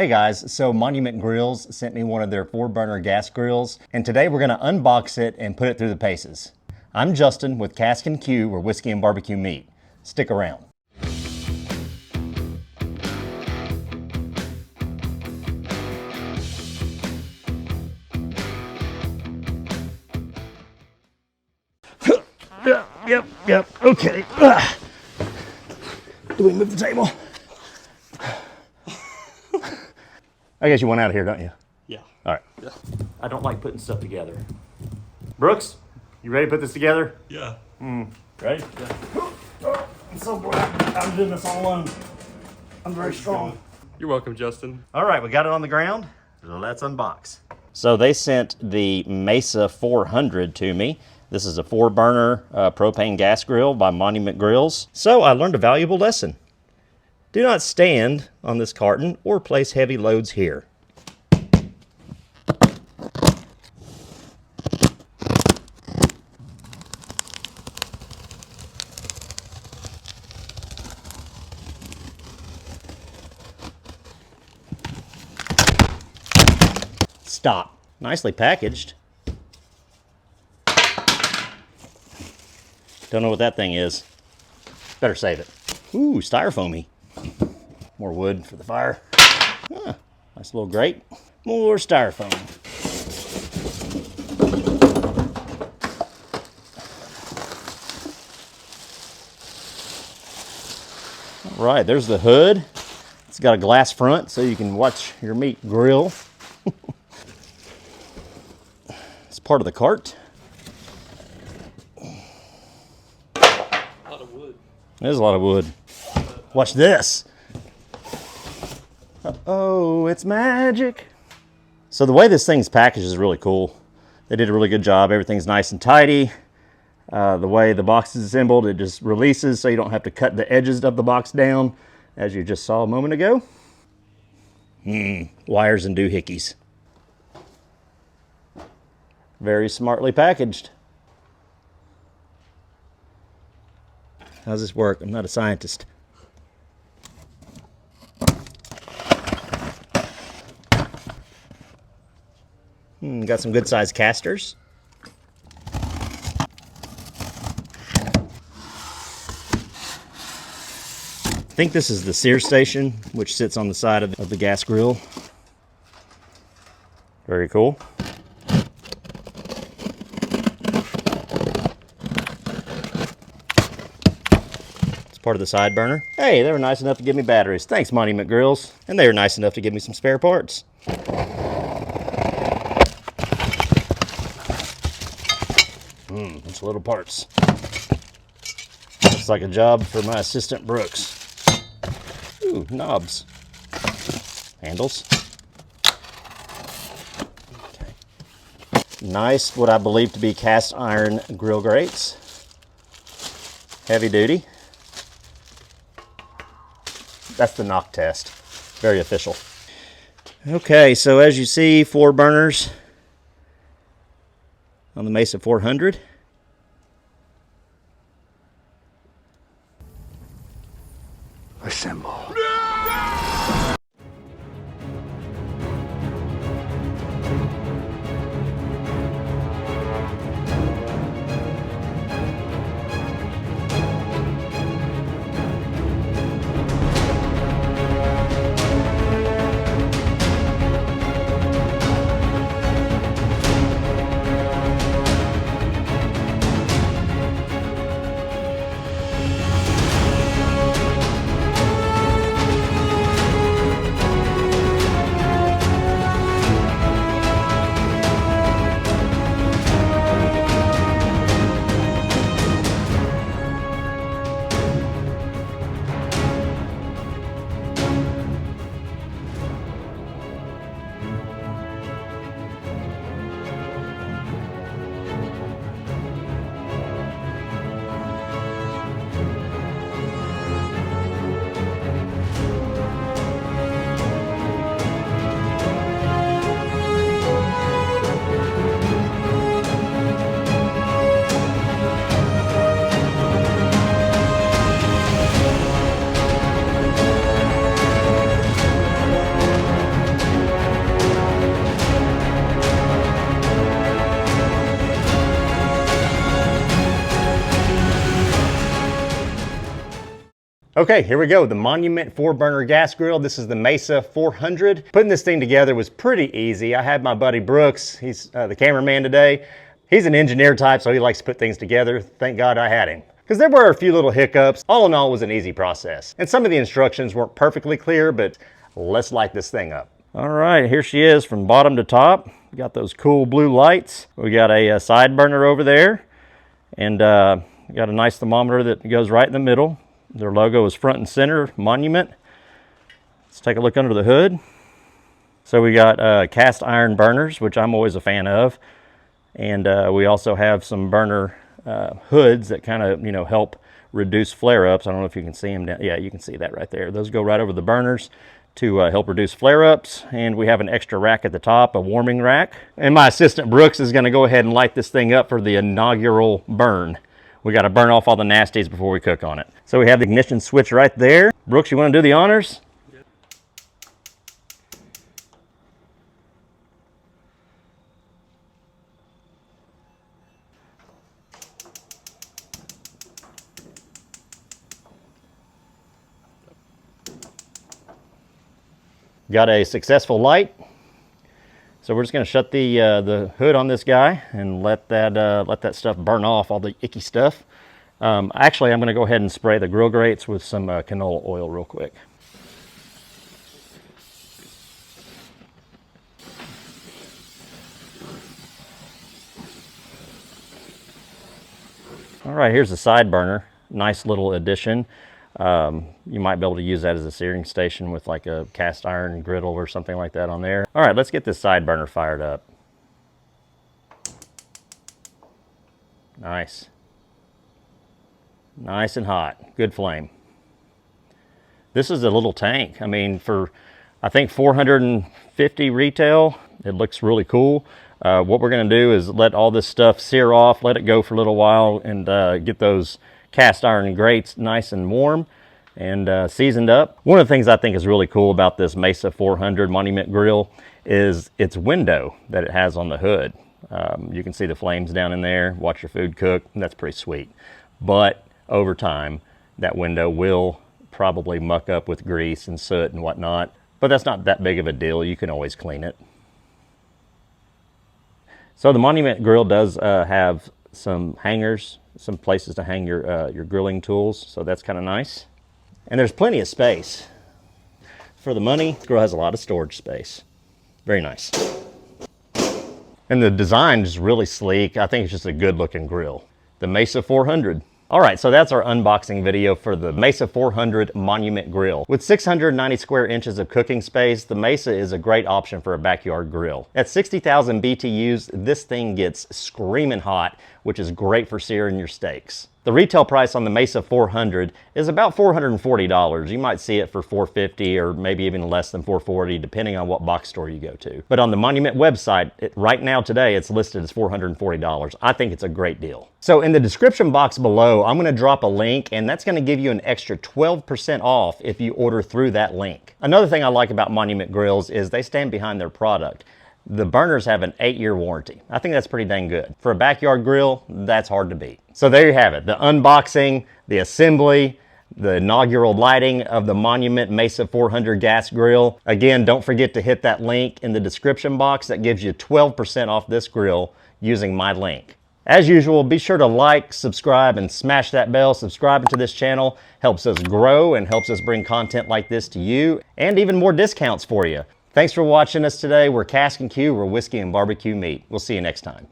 Hey guys, so Monument Grills sent me one of their 4-burner gas grills, and today we're gonna unbox it and put it through the paces. I'm Justin with Casks-n-Que, where whiskey and barbecue meet. Stick around. Yep, okay. Do we move the table? I guess you want out of here, don't you? Yeah. All right. Yeah. I don't like putting stuff together. Brooks, you ready to put this together? Yeah. Ready? Yeah. I'm so glad I'm doing this all alone. I'm very strong. You're welcome, Justin. All right, we got it on the ground. Let's unbox. So they sent the Mesa 400 to me. This is a 4-burner propane gas grill by Monument Grills. So I learned a valuable lesson. Do not stand on this carton or place heavy loads here. Stop. Nicely packaged. Don't know what that thing is. Better save it. Ooh, styrofoamy. More wood for the fire. Ah, nice little grate. More styrofoam. All right, there's the hood. It's got a glass front so you can watch your meat grill. It's part of the cart. A lot of wood. There's a lot of wood. Watch this. Uh-oh, it's magic. So the way this thing's packaged is really cool. They did a really good job. Everything's nice and tidy. The way the box is assembled, it just releases so you don't have to cut the edges of the box down, as you just saw a moment ago. Wires and doohickeys. Very smartly packaged. How's this work? I'm not a scientist. Got some good sized casters. I think this is the sear station, which sits on the side of the gas grill. Very cool. It's part of the side burner. Hey, they were nice enough to give me batteries. Thanks, Monument Grills. And they were nice enough to give me some spare parts. Bunch of little parts. Looks like a job for my assistant Brooks. Ooh, knobs. Handles. Okay. Nice, what I believe to be cast iron grill grates. Heavy duty. That's the knock test. Very official. Okay, so as you see, 4 burners on the Mesa 400. Assemble. Okay, here we go. The Monument 4-burner gas grill. This is the Mesa 400. Putting this thing together was pretty easy. I had my buddy Brooks, he's the cameraman today. He's an engineer type, so he likes to put things together. Thank God I had him. Because there were a few little hiccups. All in all, it was an easy process. And some of the instructions weren't perfectly clear, but let's light this thing up. All right, here she is from bottom to top. We got those cool blue lights. We got a side burner over there. And we got a nice thermometer that goes right in the middle. Their logo is front and center, Monument. Let's take a look under the hood. So we got cast iron burners, which I'm always a fan of. And we also have some burner hoods that kind of, help reduce flare-ups. I don't know if you can see them down. Yeah, you can see that right there. Those go right over the burners to help reduce flare-ups. And we have an extra rack at the top, a warming rack. And my assistant Brooks is going to go ahead and light this thing up for the inaugural burn. We got to burn off all the nasties before we cook on it. So we have the ignition switch right there. Brooks, you want to do the honors? Got a successful light. So we're just going to shut the hood on this guy and let that stuff burn off, all the icky stuff. Actually, I'm going to go ahead and spray the grill grates with some canola oil real quick. All right, here's the side burner. Nice little addition. You might be able to use that as a searing station with like a cast iron griddle or something like that on there. All right, let's get this side burner fired up. Nice. Nice and hot. Good flame. This is a little tank. I mean, for I think $450 retail, it looks really cool. What we're going to do is let all this stuff sear off, let it go for a little while, and get those cast iron grates nice and warm and seasoned up. One of the things I think is really cool about this Mesa 400 Monument grill is its window that it has on the hood. You can see the flames down in there, watch your food cook, and that's pretty sweet. But over time, that window will probably muck up with grease and soot and whatnot, but that's not that big of a deal. You can always clean it. So the Monument grill does have some hangers, some places to hang your grilling tools, so that's kind of nice. And there's plenty of space. For the money, the grill has a lot of storage space. Very nice. And the design is really sleek. I think it's just a good looking grill. The Mesa 400. All right, so that's our unboxing video for the Mesa 400 Monument Grill. With 690 square inches of cooking space, the Mesa is a great option for a backyard grill. At 60,000 BTUs, this thing gets screaming hot, which is great for searing your steaks. The retail price on the Mesa 400 is about $440. You might see it for $450 or maybe even less than $440, depending on what box store you go to. But on the Monument website, right now today, it's listed as $440. I think it's a great deal. So in the description box below, I'm gonna drop a link, and that's gonna give you an extra 12% off if you order through that link. Another thing I like about Monument grills is they stand behind their product. The burners have an 8-year warranty. I think that's pretty dang good. For a backyard grill, that's hard to beat. So there you have it, the unboxing, the assembly, the inaugural lighting of the Monument Mesa 400 gas grill. Again, don't forget to hit that link in the description box. That gives you 12% off this grill using my link. As usual, be sure to like, subscribe, and smash that bell. Subscribing to this channel helps us grow and helps us bring content like this to you, and even more discounts for you. Thanks for watching us today. We're Casks-n-Que, we're whiskey and barbecue meat. We'll see you next time.